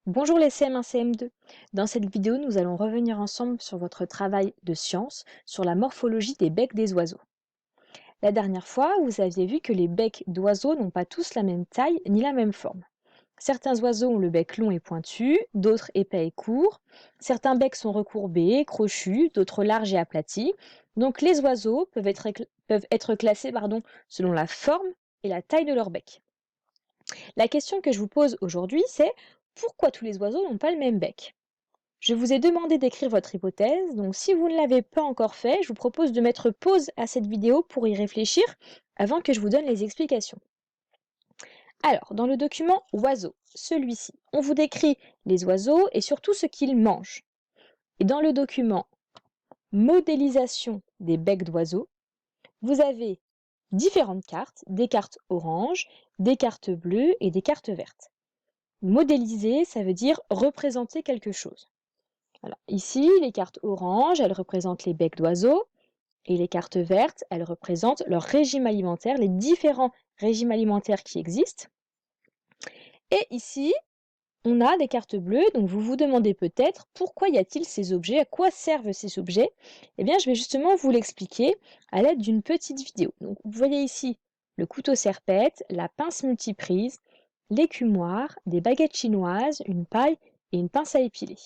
Bonjour les CM1, CM2. Dans cette vidéo, nous allons revenir ensemble sur votre travail de science sur la morphologie des becs des oiseaux. La dernière fois, vous aviez vu que les becs d'oiseaux n'ont pas tous la même taille ni la même forme. Certains oiseaux ont le bec long et pointu, d'autres épais et court. Certains becs sont recourbés, crochus, d'autres larges et aplatis. Donc les oiseaux peuvent être classés selon la forme et la taille de leur bec. La question que je vous pose aujourd'hui, c'est pourquoi tous les oiseaux n'ont pas le même bec? Je vous ai demandé d'écrire votre hypothèse, donc si vous ne l'avez pas encore fait, je vous propose de mettre pause à cette vidéo pour y réfléchir avant que je vous donne les explications. Alors, dans le document oiseaux, celui-ci, on vous décrit les oiseaux et surtout ce qu'ils mangent. Et dans le document modélisation des becs d'oiseaux, vous avez différentes cartes, des cartes oranges, des cartes bleues et des cartes vertes. Modéliser, ça veut dire représenter quelque chose. Alors, ici, les cartes oranges, elles représentent les becs d'oiseaux, et les cartes vertes, elles représentent leur régime alimentaire, les différents régimes alimentaires qui existent. Et ici, on a des cartes bleues, donc vous vous demandez peut-être pourquoi y a-t-il ces objets, à quoi servent ces objets? Eh bien, je vais justement vous l'expliquer à l'aide d'une petite vidéo. Donc, vous voyez ici le couteau serpette, la pince multiprise, l'écumoire, des baguettes chinoises, une paille et une pince à épiler.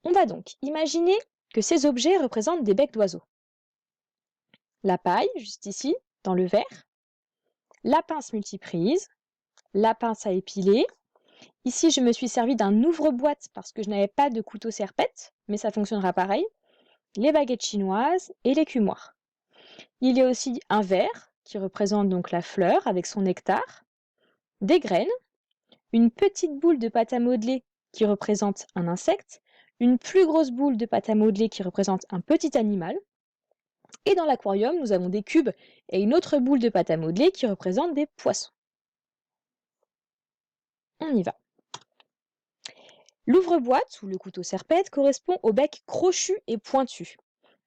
On va donc imaginer que ces objets représentent des becs d'oiseaux. La paille, juste ici, dans le verre, la pince multiprise, la pince à épiler. Ici, je me suis servi d'un ouvre-boîte parce que je n'avais pas de couteau serpette, mais ça fonctionnera pareil. Les baguettes chinoises et l'écumoire. Il y a aussi un verre qui représente donc la fleur avec son nectar, des graines, une petite boule de pâte à modeler qui représente un insecte, une plus grosse boule de pâte à modeler qui représente un petit animal, et dans l'aquarium, nous avons des cubes et une autre boule de pâte à modeler qui représente des poissons. On y va. L'ouvre-boîte, ou le couteau serpette, correspond au bec crochu et pointu.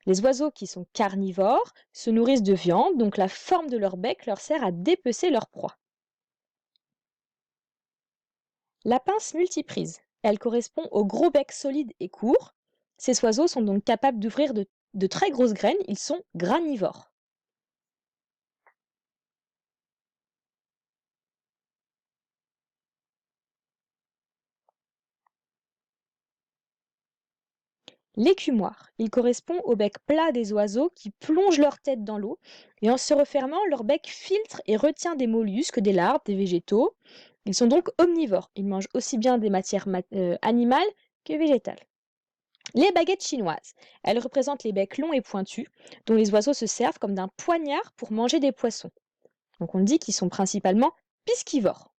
Les oiseaux qui sont carnivores se nourrissent de viande, donc la forme de leur bec leur sert à dépecer leur proie. La pince multiprise, elle correspond au gros bec solide et court. Ces oiseaux sont donc capables d'ouvrir de très grosses graines, ils sont granivores. L'écumoire, il correspond au bec plat des oiseaux qui plongent leur tête dans l'eau et en se refermant, leur bec filtre et retient des mollusques, des larves, des végétaux. Ils sont donc omnivores. Ils mangent aussi bien des matières animales que végétales. Les baguettes chinoises, elles représentent les becs longs et pointus dont les oiseaux se servent comme d'un poignard pour manger des poissons. Donc on dit qu'ils sont principalement piscivores.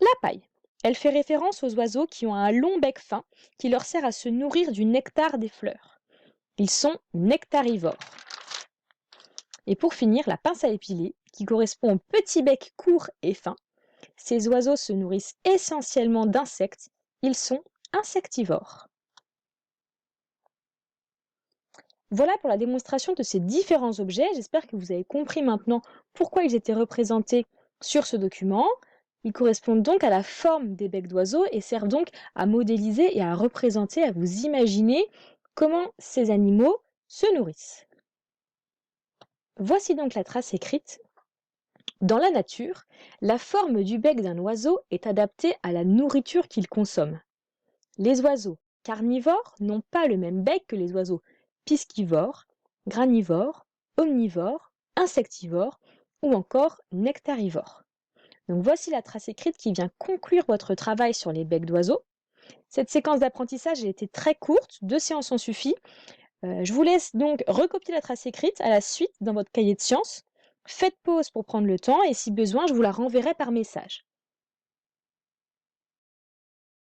La paille. Elle fait référence aux oiseaux qui ont un long bec fin qui leur sert à se nourrir du nectar des fleurs. Ils sont nectarivores. Et pour finir, la pince à épiler, qui correspond au petit bec court et fin. Ces oiseaux se nourrissent essentiellement d'insectes. Ils sont insectivores. Voilà pour la démonstration de ces différents objets. J'espère que vous avez compris maintenant pourquoi ils étaient représentés sur ce document. Ils correspondent donc à la forme des becs d'oiseaux et servent donc à modéliser et à représenter, à vous imaginer comment ces animaux se nourrissent. Voici donc la trace écrite. Dans la nature, la forme du bec d'un oiseau est adaptée à la nourriture qu'il consomme. Les oiseaux carnivores n'ont pas le même bec que les oiseaux piscivores, granivores, omnivores, insectivores ou encore nectarivores. Donc voici la trace écrite qui vient conclure votre travail sur les becs d'oiseaux. Cette séquence d'apprentissage a été très courte, 2 séances ont suffi. Je vous laisse donc recopier la trace écrite à la suite dans votre cahier de sciences. Faites pause pour prendre le temps et si besoin, je vous la renverrai par message.